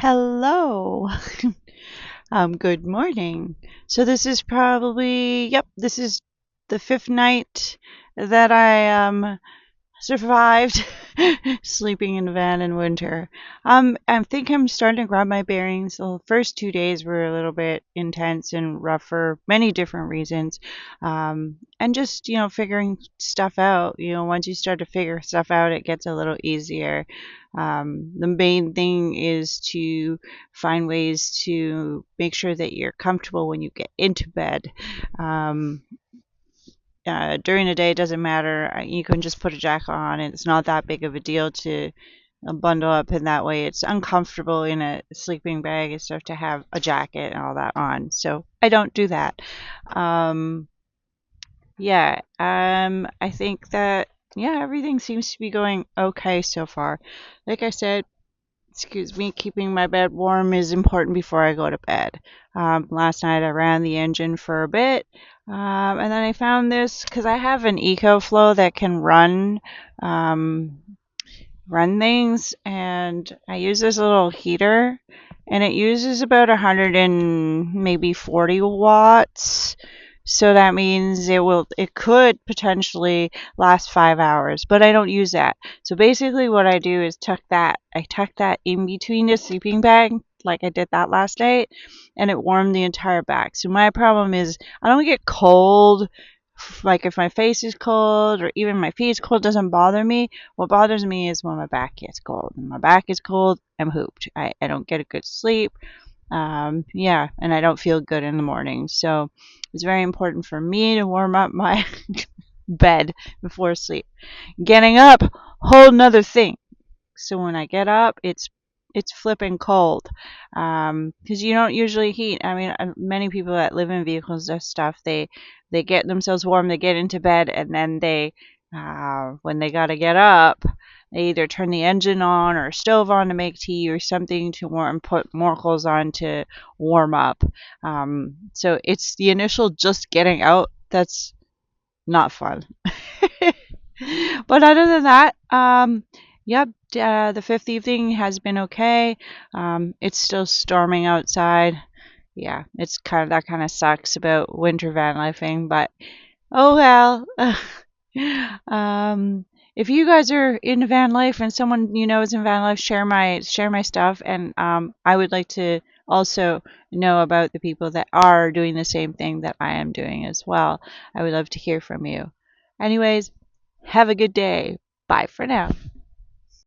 Hello. Good morning. So this is probably, this is the fifth night that I survived sleeping in a van in winter. I think I'm starting to grab my bearings. The first 2 days were a little bit intense and rough for many different reasons. And just, figuring stuff out. Once you start to figure stuff out, it gets a little easier. The main thing is to find ways to make sure that you're comfortable when you get into bed. Um, During the day, it doesn't matter. You can just put a jacket on, and it's not that big of a deal to bundle up in that way. It's uncomfortable in a sleeping bag and stuff to have a jacket and all that on. So I don't do that. Um, I think that, everything seems to be going okay so far. Like I said, excuse me, keeping my bed warm is important before I go to bed. Last night I ran the engine for a bit, and then I found this because I have an EcoFlow that can um, run things, and I use this little heater, and it uses about 100 and maybe 40 watts. So that means it could potentially last 5 hours, but I don't use that. So basically what I do is I tuck that in between the sleeping bag, like I did that last night, and it warmed the entire back. So my problem is I don't get cold. Like if my face is cold or even my feet is cold, it doesn't bother me. What bothers me is when my back gets cold. When my back is cold, I'm hooped. I don't get a good sleep. And I don't feel good in the morning. So it's very important for me to warm up my bed before sleep. Getting up, whole nother thing. So when I get up, it's flipping cold because you don't usually heat. I mean, many people that live in vehicles and stuff, they get themselves warm, they get into bed, and then when they gotta get up, they either turn the engine on or stove on to make tea or something to warm, put more clothes on to warm up. So it's the initial just getting out that's not fun. But other than that, yep, the fifth evening has been okay. It's still storming outside. Yeah, it's that kind of sucks about winter van lifing, but oh well. um, if you guys are in van life and someone you know is in van life, share my stuff, and I would like to also know about the people that are doing the same thing that I am doing as well. I would love to hear from you. Anyways, have a good day. Bye for now.